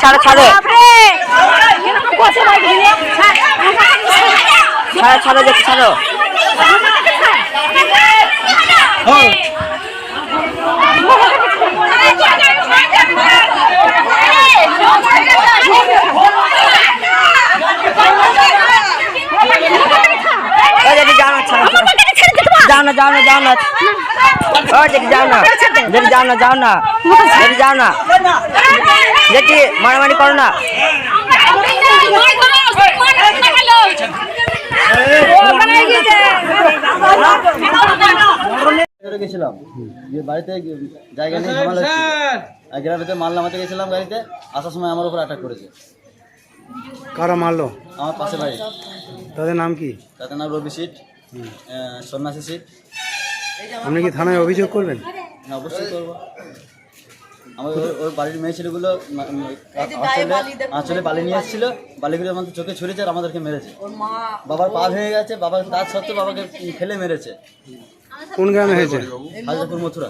ছাড়ো ছাড়ো ছাড়ো ছাড়ো দেখি ছাড়ো যাও না যাও না যাও না ও দেখি যাও না দেখি যাও না যাও না দেখি যাও না দেখি মারামারি করো না গেছিলাম বাড়িতে জায়গা নিয়ে ঝামেলা হচ্ছে গ্রামেতে মাল নামাতে গেছিলাম গাড়িতে আসার সময় আমার উপর অ্যাটাক করেছে। কারা মারলো? আমার পাশে বাড়ি। তাদের নাম কি? তাদের নাম রবি সিট, সন্ন্যাসী সিট। আপনি কি থানায় অভিযোগ করবেন? না অবশ্যই করবো। আমার ওর বাড়ির মেয়ে ছেলেগুলো আঁচলে বালি নিয়ে এসেছিলো, বালিগুলো আমাদের চোখে ছুঁড়েছে আর আমাদেরকে মেরেছে। বাবার পা ভেঙে গেছে, বাবার তার সত্ত্বেও বাবাকে ফেলে মেরেছে। কোন গ্রামে হয়েছে? হাজারপুর মথুরা।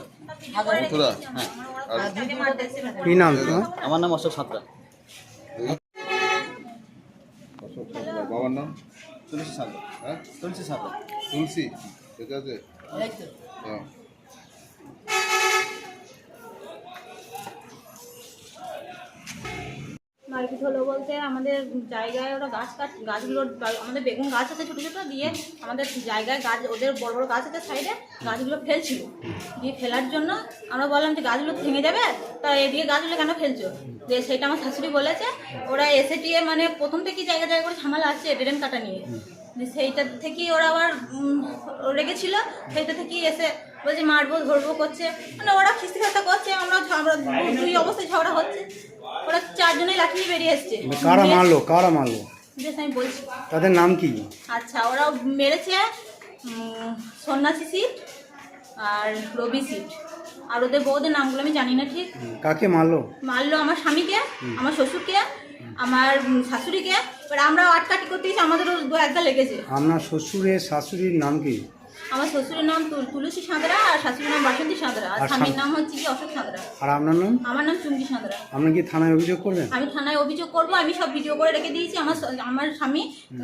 হ্যাঁ। কি নাম তোমার? আমার নাম অশোক সাঁতরা। বাবার নাম? তুলসী সাঁতরা। হ্যাঁ, তুলসী সাঁতরা। তুলসী। ঠিক আছে। হ্যাঁ। মারপিট হলো বলতে আমাদের জায়গায় ওরা গাছগুলো আমাদের বেগুন গাছ আছে ছোটো ছোটো, দিয়ে আমাদের জায়গায় গাছ ওদের বড় বড় গাছ আছে সাইডে, গাছগুলো ফেলছিল। দিয়ে ফেলার জন্য আমরা বললাম যে গাছগুলো ভেঙে যাবে, তা এদিকে গাছগুলো কেন ফেলছো? যে সেটা আমার শাশুড়ি বলেছে। ওরা এসে টিয়ে মানে প্রথম থেকেই জায়গা জায়গা করে ঝামেলা আসছে ড্রেন কাটা নিয়ে। সেইটা থেকেই ওরা আবার রেগেছিল, সেইটা থেকেই এসে বলছে মারবো ধরবো করছে, মানে ওরা খিস্তি খাস্তা করছে। আমরা দুই অবস্থায় ঝগড়া হচ্ছে। ওরা চারজনেই লাঠি নিয়ে বেরিয়ে এসছে। কারা মারলো? কারা মারলো? বেশ আমি বলছি। তাদের নাম কি? আচ্ছা, ওরা মেরেছে সন্ন্যাসী সিট আর রবি সিট, আর ওদের বউদের নামগুলো আমি জানি না ঠিক। কাকে মারলো? মারলো আমার স্বামীকে, আমার শ্বশুরকে, আমার শাশুড়িকে। এবার আমরা আটকাটি করতে গেছি, আমাদেরও দু একটা লেগেছে। আপনার শ্বশুরের শাশুড়ির নাম কি? আমার শ্বশুরের নাম তুলসী সাঁতরা, আর শাশুড়ির নাম বাসন্তী সাঁতরা, আর স্বামীর নাম হচ্ছে কি অশোক সাঁতরা। আর আপনার নাম? আমার নাম চুমকি সাঁতরা। আপনি কি থানায় অভিযোগ করবেন? আমি থানায় অভিযোগ করবো। আমি সব ভিডিও করে রেখে দিয়েছি। আমার স্বামী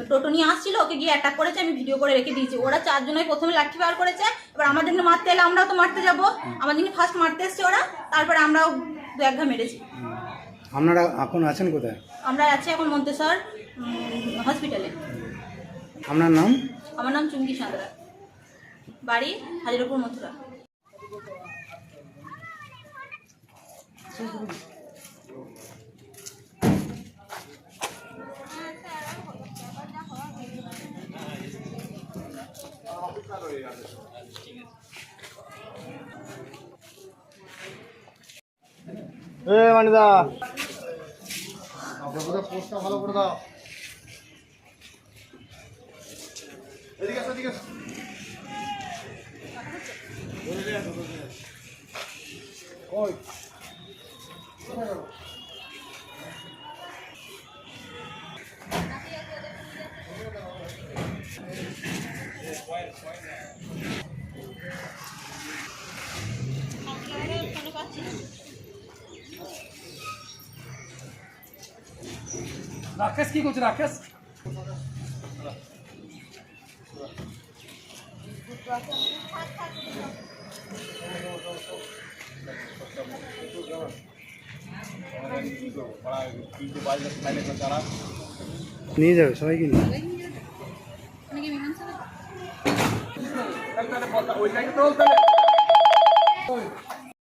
টোটো নিয়ে আসছিল, ওকে গিয়ে অ্যাটাক করেছে, আমি ভিডিও করে রেখে দিয়েছি। ওরা চারজনে প্রথমে লাঠি বার করেছে, এবার আমাদেরকে মারতে এলে আমরাও তো মারতে যাবো। আমাদেরকে ফার্স্ট মারতে এসছে ওরা, তারপরে আমরাও দু এক ঘা মেরেছি। আপনারা এখন আছেন কোথায়? আমরা আছি এখন মন্তেশ্বর হসপিটালে। আপনার নাম? আমার নাম চুমকি সাঁতরা, বাড়ি হাজিরপুর মথুরা। মানিদা পোস্টটা ভালো করে দাও। এদিকে আসো, এদিকে আসো। কই রাকেশ কি করছে? রাকেশ নিয়ে যাবে সবাইকে নিয়ে। ওই